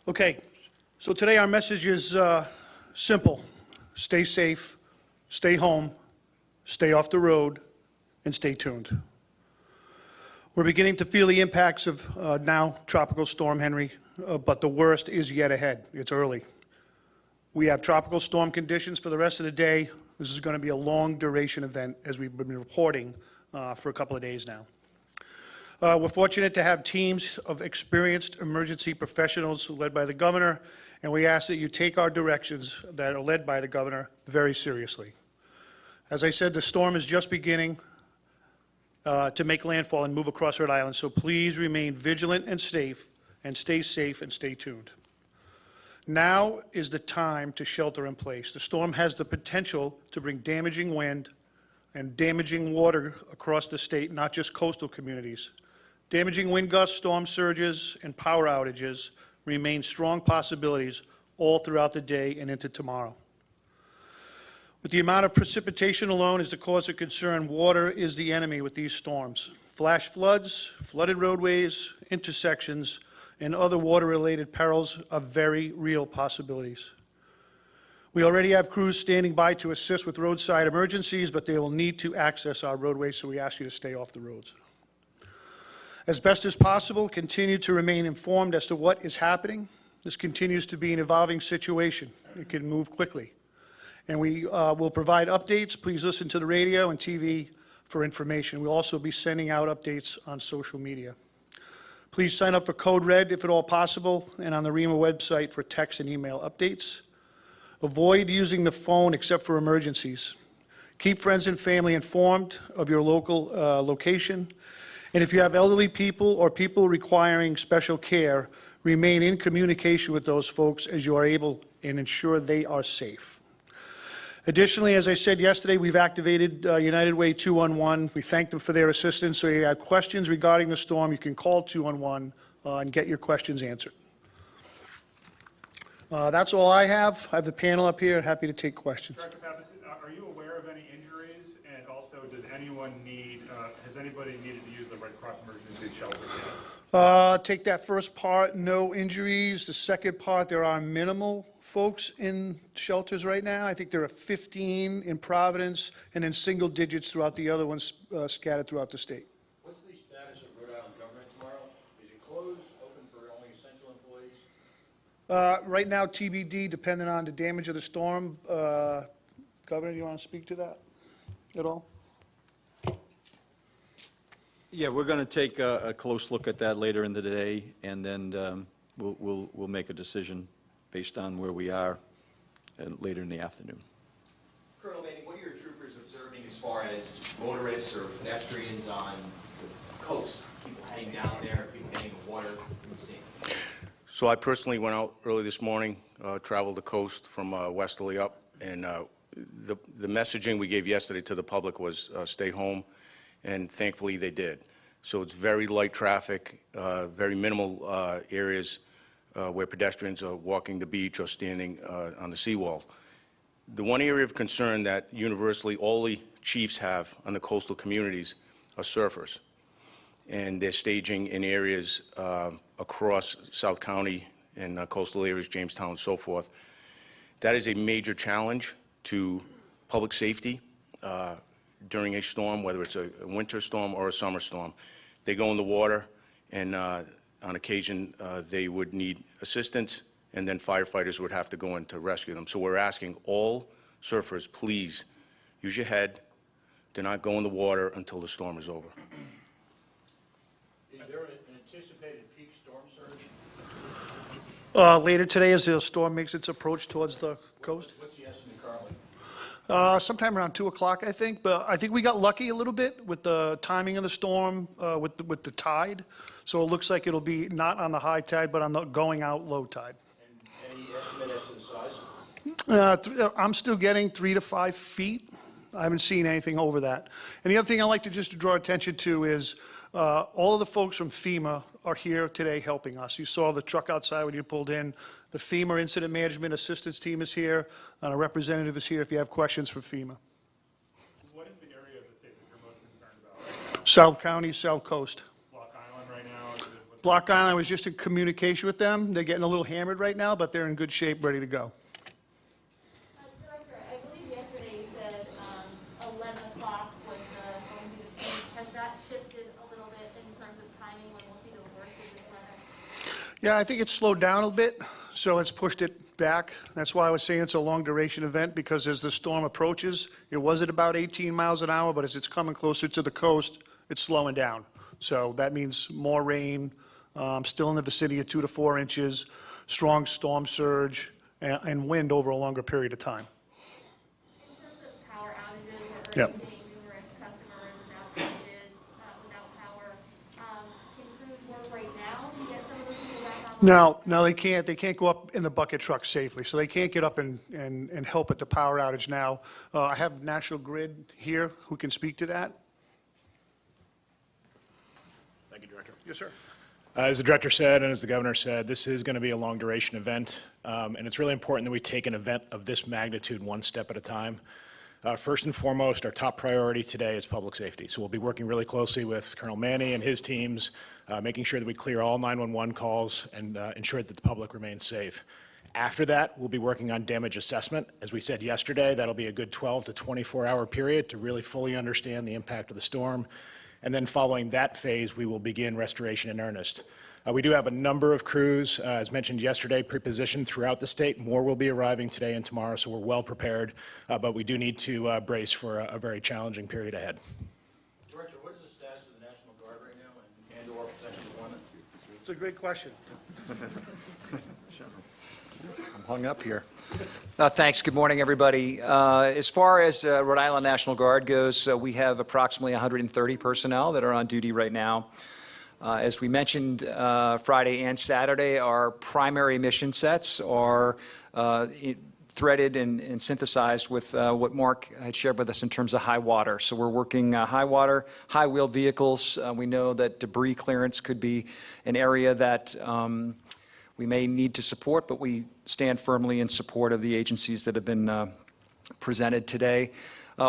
Okay, so today our message is simple. Stay safe, stay home, stay off the road, and stay tuned. We're beginning to feel the impacts of now Tropical Storm Henri, but the worst is yet ahead. It's early. We have tropical storm conditions for the rest of the day. This is going to be a long duration event, as we've been reporting for a couple of days now. We're fortunate to have teams of experienced emergency professionals led by the governor, and we ask that you take our directions that are led by the governor very seriously. As I said, the storm is just beginning to make landfall and move across Rhode Island, so please remain vigilant and safe, and stay tuned. Now is the time to shelter in place. The storm has the potential to bring damaging wind and damaging water across the state, not just coastal communities. Damaging wind gusts, storm surges, and power outages remain strong possibilities all throughout the day and into tomorrow. With the amount of precipitation alone as the cause of concern, water is the enemy with these storms. Flash floods, flooded roadways, intersections, and other water-related perils are very real possibilities. We already have crews standing by to assist with roadside emergencies, but they will need to access our roadways, so we ask you to stay off the roads. As best as possible, continue to remain informed as to what is happening. This continues to be an evolving situation. It can move quickly. And we will provide updates. Please listen to the radio and TV for information. We'll also be sending out updates on social media. Please sign up for Code Red if at all possible, and on the REMA website for text and email updates. Avoid using the phone except for emergencies. Keep friends and family informed of your local location. And if you have elderly people or people requiring special care, remain in communication with those folks as you are able and ensure they are safe. Additionally, as I said yesterday, we've activated United Way 211. We thank them for their assistance. So if you have questions regarding the storm, you can call 211 and get your questions answered. That's all I have. I have the panel up here. Happy to take questions. Director Pappas, are you aware of any injuries? And also, does anyone need, has anybody needed to use the Red Cross emergency shelter yet? Take that first part, no injuries. The second part, there are minimal folks in shelters right now. I think there are 15 in Providence and then single digits throughout the other ones scattered throughout the state. What's the status of Rhode Island government tomorrow? Is it closed, open for only essential employees? Right now, TBD, depending on the damage of the storm. Governor, do you want to speak to that at all? Yeah, we're going to take a close look at that later in the day, and then we'll make a decision based on where we are later in the afternoon. Colonel Manning, what are your troopers observing as far as motorists or pedestrians on the coast? People heading down there, people getting the water from the sea? So I personally went out early this morning, traveled the coast from westerly up, and the messaging we gave yesterday to the public was stay home, and thankfully they did. So it's very light traffic, very minimal areas where pedestrians are walking the beach or standing on the seawall. The one area of concern that universally all the chiefs have on the coastal communities are surfers. And they're staging in areas across South County and coastal areas, Jamestown and so forth. That is a major challenge to public safety during a storm, whether it's a winter storm or a summer storm. They go in the water, and on occasion they would need assistance, and then firefighters would have to go in to rescue them. So we're asking all surfers, please use your head. Do not go in the water until the storm is over. Is there an anticipated peak storm surge? Later today, as the storm makes its approach towards the coast. What's the estimate currently? Sometime around 2 o'clock, I think. But I think we got lucky a little bit with the timing of the storm, with the tide. So it looks like it'll be not on the high tide, but on the going out low tide. And any estimate as to the size? I'm still getting 3 to 5 feet. I haven't seen anything over that. And the other thing I'd like to just draw attention to is all of the folks from FEMA are here today helping us. You saw the truck outside when you pulled in. The FEMA Incident Management Assistance Team is here, and a representative is here if you have questions for FEMA. What is the area of the state that you're most concerned about? South County, South Coast. Block Island right now? Block Island, I was just in communication with them. They're getting a little hammered right now, but they're in good shape, ready to go. Director, I believe yesterday you said 11 o'clock was going to be the peak. Has that shifted a little bit in terms of timing when we'll see the worst of this weather? Yeah, I think it's slowed down a bit, so it's pushed it back. That's why I was saying it's a long duration event, because as the storm approaches, it was at about 18 miles an hour, but as it's coming closer to the coast, it's slowing down. So that means more rain, still in the vicinity of 2 to 4 inches, strong storm surge, and wind over a longer period of time. In terms of power outages, Yep. we're seeing numerous customers without outages, without power. Can crews work right now to get some of those people back on? No, they can't. They can't go up in the bucket truck safely, so they can't get up and help at the power outage now. I have National Grid here who can speak to that. Thank you, Director. Yes, sir. As the Director said, and as the Governor said, this is going to be a long-duration event, and it's really important that we take an event of this magnitude one step at a time. First and foremost, our top priority today is public safety. So we'll be working really closely with Colonel Manny and his teams, making sure that we clear all 911 calls and ensure that the public remains safe. After that, we'll be working on damage assessment. As we said yesterday, that'll be a good 12 to 24-hour period to really fully understand the impact of the storm. And then following that phase, we will begin restoration in earnest. We do have a number of crews, as mentioned yesterday, pre-positioned throughout the state. More will be arriving today and tomorrow, so we're well prepared. But we do need to brace for a very challenging period ahead. Director, what is the status of the National Guard right now and/or protection deployment? It's a great question. I'm hung up here. Thanks. Good morning, everybody. As far as Rhode Island National Guard goes, we have approximately 130 personnel that are on duty right now. As we mentioned Friday and Saturday, our primary mission sets are threaded and synthesized with what Mark had shared with us in terms of high water. So we're working high water, high wheeled vehicles. We know that debris clearance could be an area that we may need to support, but we stand firmly in support of the agencies that have been presented today.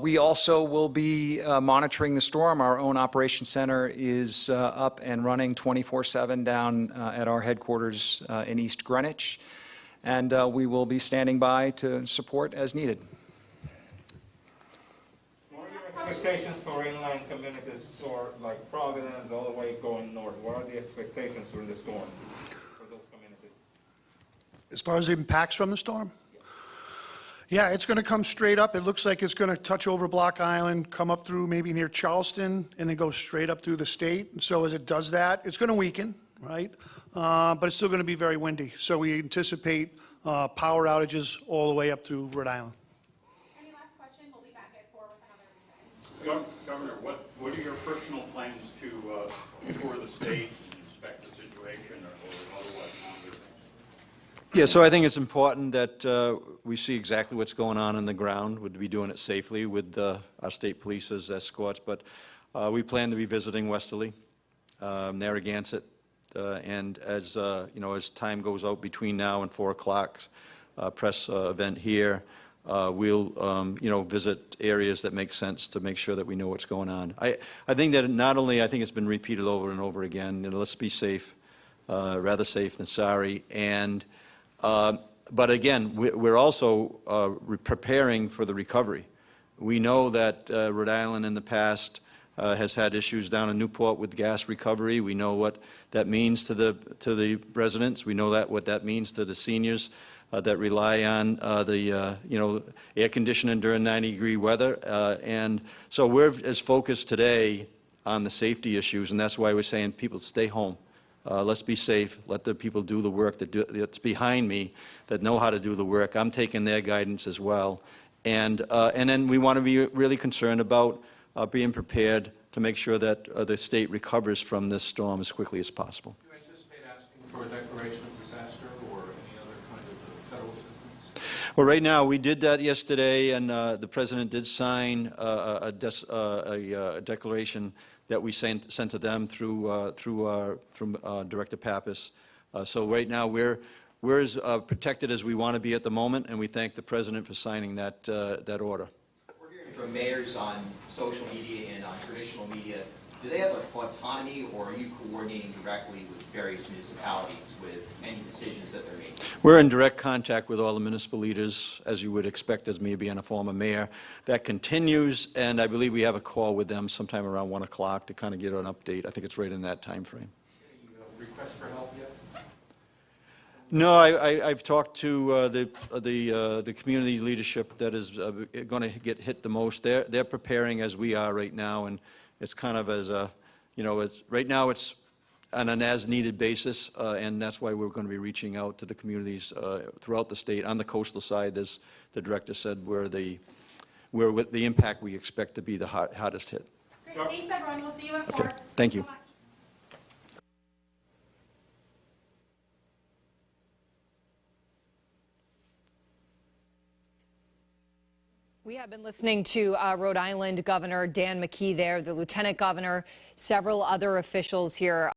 We also will be monitoring the storm. Our own operations center is up and running 24/7 down at our headquarters in East Greenwich, and we will be standing by to support as needed. What are your expectations for inland communities, or like Providence all the way going north? What are the expectations during the storm for those communities? As far as the impacts from the storm? Yeah, it's going to come straight up. It looks like it's going to touch over Block Island, come up through maybe near Charleston, and then go straight up through the state. And so as it does that, it's going to weaken, right? But it's still going to be very windy. So we anticipate power outages all the way up through Rhode Island. Any last question? We'll be back at 4 with another. Governor, what are your personal plans to tour the state and inspect the situation or otherwise monitor things? Yeah, so I think it's important that we see exactly what's going on the ground. We'd be doing it safely with our state police as escorts, but we plan to be visiting Westerly, Narragansett, and as as time goes out between now and 4 o'clock, press event here, we'll visit areas that make sense to make sure that we know what's going on. I think that not only, I think it's been repeated over and over again, let's be safe, rather safe than sorry, and but again, we're also preparing for the recovery. We know that Rhode Island in the past has had issues down in Newport with gas recovery. We know what that means to the residents. We know what that means to the seniors that rely on the air conditioning during 90-degree weather. And so we're as focused today on the safety issues, and that's why we're saying people stay home. Let's be safe. Let the people do the work that's behind me that know how to do the work. I'm taking their guidance as well. And then we want to be really concerned about being prepared to make sure that the state recovers from this storm as quickly as possible. Do you anticipate asking for a declaration of disaster or any other kind of federal assistance? Well, right now, we did that yesterday, and the President did sign a declaration that we sent to them through Director Pappas. So right now, we're as protected as we want to be at the moment, and we thank the President for signing that order. We're hearing from mayors on social media and on traditional media do they have like autonomy, or are you coordinating directly with various municipalities with any decisions that they're making? We're in direct contact with all the municipal leaders, as you would expect as me being a former mayor. That continues, and I believe we have a call with them sometime around 1 o'clock to kind of get an update. I think it's right in that time frame. Request for help yet? No, I've talked to the community leadership that is going to get hit the most. They're preparing as we are right now, and it's kind of as a, right now it's on an as-needed basis, and that's why we're going to be reaching out to the communities throughout the state. On the coastal side, as the director said, where the impact we expect to be the hardest hit. Great, thanks everyone, we'll see you at 4. Okay, thank you. So much. We have been listening to Rhode Island Governor Dan McKee there, the Lieutenant Governor, several other officials here.